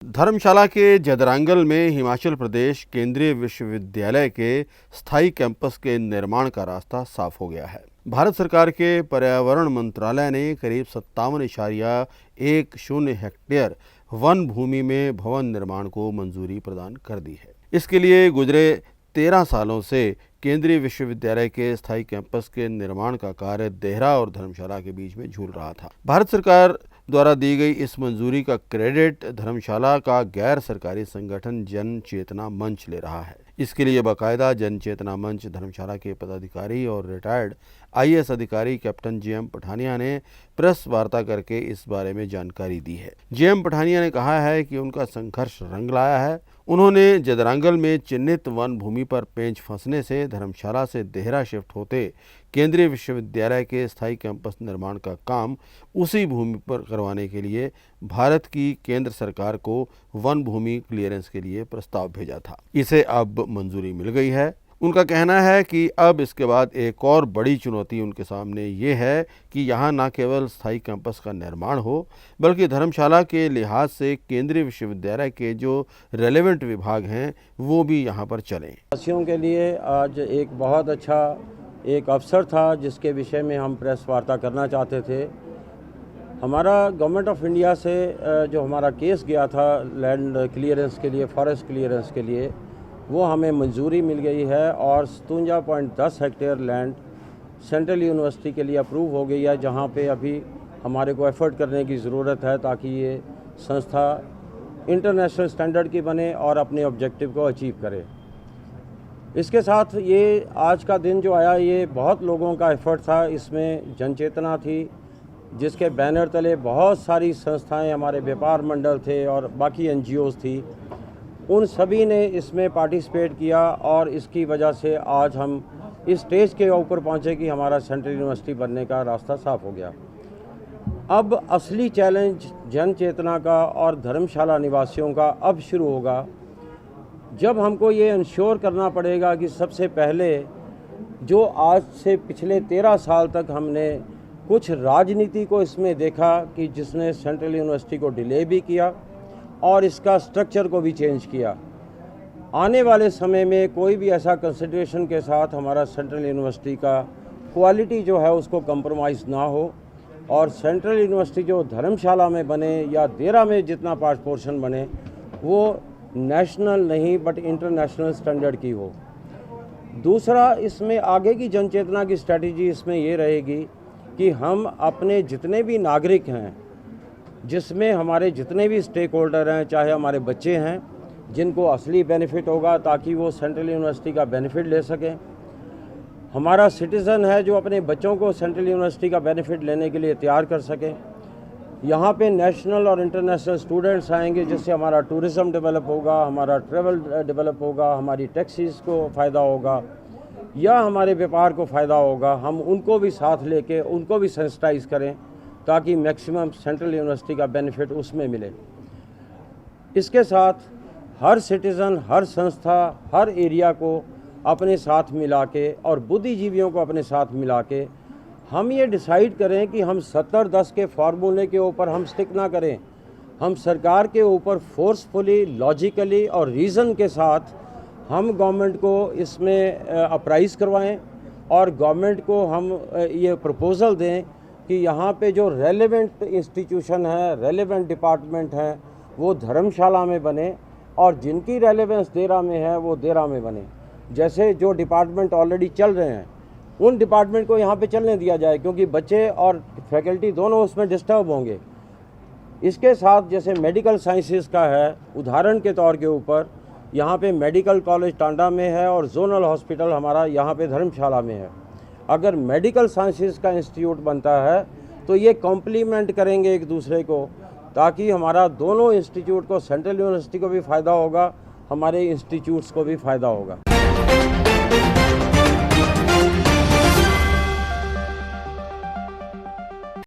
धर्मशाला के जदरांगल में हिमाचल प्रदेश केंद्रीय विश्वविद्यालय के स्थायी कैंपस के निर्माण का रास्ता साफ हो गया है। भारत सरकार के पर्यावरण मंत्रालय ने करीब 57.10 हेक्टेयर वन भूमि में भवन निर्माण को मंजूरी प्रदान कर दी है। इसके लिए गुजरे 13 सालों से केंद्रीय विश्वविद्यालय के स्थायी कैंपस के निर्माण का कार्य देहरा और धर्मशाला के बीच में झूल रहा था। भारत सरकार द्वारा दी गई इस मंजूरी का क्रेडिट धर्मशाला का गैर सरकारी संगठन जन चेतना मंच ले रहा है। इसके लिए बाकायदा जन चेतना मंच धर्मशाला के पदाधिकारी और रिटायर्ड आईएएस अधिकारी कैप्टन जेएम पठानिया ने प्रेस वार्ता करके इस बारे में जानकारी दी है। जेएम पठानिया ने कहा है कि उनका संघर्ष रंग लाया है। उन्होंने जदरांगल में चिन्हित वन भूमि पर पेंच फंसने से धर्मशाला से देहरा शिफ्ट होते केंद्रीय विश्वविद्यालय के स्थायी कैंपस निर्माण का काम उसी भूमि पर करवाने के लिए भारत की केंद्र सरकार को वन भूमि क्लियरेंस के लिए प्रस्ताव भेजा था। इसे अब मंजूरी मिल गई है। उनका कहना है कि अब इसके बाद एक और बड़ी चुनौती उनके सामने ये है कि यहाँ न केवल स्थायी कैंपस का निर्माण हो, बल्कि धर्मशाला के लिहाज से केंद्रीय विश्वविद्यालय के जो रेलेवेंट विभाग हैं वो भी यहाँ पर चलें। वासियों के लिए आज एक बहुत अच्छा एक अवसर था जिसके विषय में हम प्रेस वार्ता करना चाहते थे। हमारा गवर्नमेंट ऑफ इंडिया से जो हमारा केस गया था लैंड क्लियरेंस के लिए, फॉरेस्ट क्लियरेंस के लिए, वो हमें मंजूरी मिल गई है और 57.10 हेक्टेयर लैंड सेंट्रल यूनिवर्सिटी के लिए अप्रूव हो गई है, जहाँ पे अभी हमारे को एफर्ट करने की ज़रूरत है ताकि ये संस्था इंटरनेशनल स्टैंडर्ड की बने और अपने ऑब्जेक्टिव को अचीव करे। इसके साथ ये आज का दिन जो आया, ये बहुत लोगों का एफर्ट था। इसमें जनचेतना थी, जिसके बैनर तले बहुत सारी संस्थाएं, हमारे व्यापार मंडल थे और बाकी एनजीओज़ थी। उन सभी ने इसमें पार्टिसिपेट किया और इसकी वजह से आज हम इस स्टेज के ऊपर पहुंचे कि हमारा सेंट्रल यूनिवर्सिटी बनने का रास्ता साफ हो गया। अब असली चैलेंज जन चेतना का और धर्मशाला निवासियों का अब शुरू होगा, जब हमको ये इंश्योर करना पड़ेगा कि सबसे पहले जो आज से पिछले 13 साल तक हमने कुछ राजनीति को इसमें देखा कि जिसने सेंट्रल यूनिवर्सिटी को डिले भी किया और इसका स्ट्रक्चर को भी चेंज किया, आने वाले समय में कोई भी ऐसा कंसिडरेशन के साथ हमारा सेंट्रल यूनिवर्सिटी का क्वालिटी जो है उसको कंप्रोमाइज़ ना हो और सेंट्रल यूनिवर्सिटी जो धर्मशाला में बने या देहरा में जितना पार्ट पोर्शन बने वो नेशनल नहीं बट इंटरनेशनल स्टैंडर्ड की हो। दूसरा, इसमें आगे की जनचेतना की स्ट्रैटेजी इसमें ये रहेगी कि हम अपने जितने भी नागरिक हैं, जिसमें हमारे जितने भी स्टेक होल्डर हैं, चाहे हमारे बच्चे हैं जिनको असली बेनिफिट होगा ताकि वो सेंट्रल यूनिवर्सिटी का बेनिफिट ले सकें, हमारा सिटीज़न है जो अपने बच्चों को सेंट्रल यूनिवर्सिटी का बेनिफिट लेने के लिए तैयार कर सकें। यहाँ पे नेशनल और इंटरनेशनल स्टूडेंट्स आएंगे जिससे हमारा टूरिज़्म डेवलप होगा, हमारा ट्रैवल डेवलप होगा, हमारी टैक्सीज़ को फ़ायदा होगा या हमारे व्यापार को फ़ायदा होगा। हम उनको भी साथ लेके उनको भी सेंसिटाइज़ करें ताकि मैक्सिमम सेंट्रल यूनिवर्सिटी का बेनिफिट उसमें मिले। इसके साथ हर सिटीज़न, हर संस्था, हर एरिया को अपने साथ मिला के और बुद्धिजीवियों को अपने साथ मिला के हम ये डिसाइड करें कि हम 70-10 के फार्मूले के ऊपर हम स्टिक ना करें। हम सरकार के ऊपर फोर्सफुली, लॉजिकली और रीज़न के साथ हम गवर्नमेंट को इसमें अप्राइज़ करवाएं और गवर्नमेंट को हम ये प्रपोज़ल दें कि यहाँ पे जो रेलेवेंट इंस्टीट्यूशन है, रेलेवेंट डिपार्टमेंट हैं, वो धर्मशाला में बने और जिनकी रेलेवेंस देहरा में है वो देहरा में बने। जैसे जो डिपार्टमेंट ऑलरेडी चल रहे हैं उन डिपार्टमेंट को यहाँ पे चलने दिया जाए, क्योंकि बच्चे और फैकल्टी दोनों उसमें डिस्टर्ब होंगे। इसके साथ जैसे मेडिकल साइंसेस का है, उदाहरण के तौर के ऊपर यहाँ पे मेडिकल कॉलेज टांडा में है और जोनल हॉस्पिटल हमारा यहाँ पे धर्मशाला में है। अगर मेडिकल साइंसेस का इंस्टीट्यूट बनता है तो ये कॉम्प्लीमेंट करेंगे एक दूसरे को, ताकि हमारा दोनों इंस्टीट्यूट को, सेंट्रल यूनिवर्सिटी को भी फ़ायदा होगा, हमारे इंस्टीट्यूट्स को भी फ़ायदा होगा।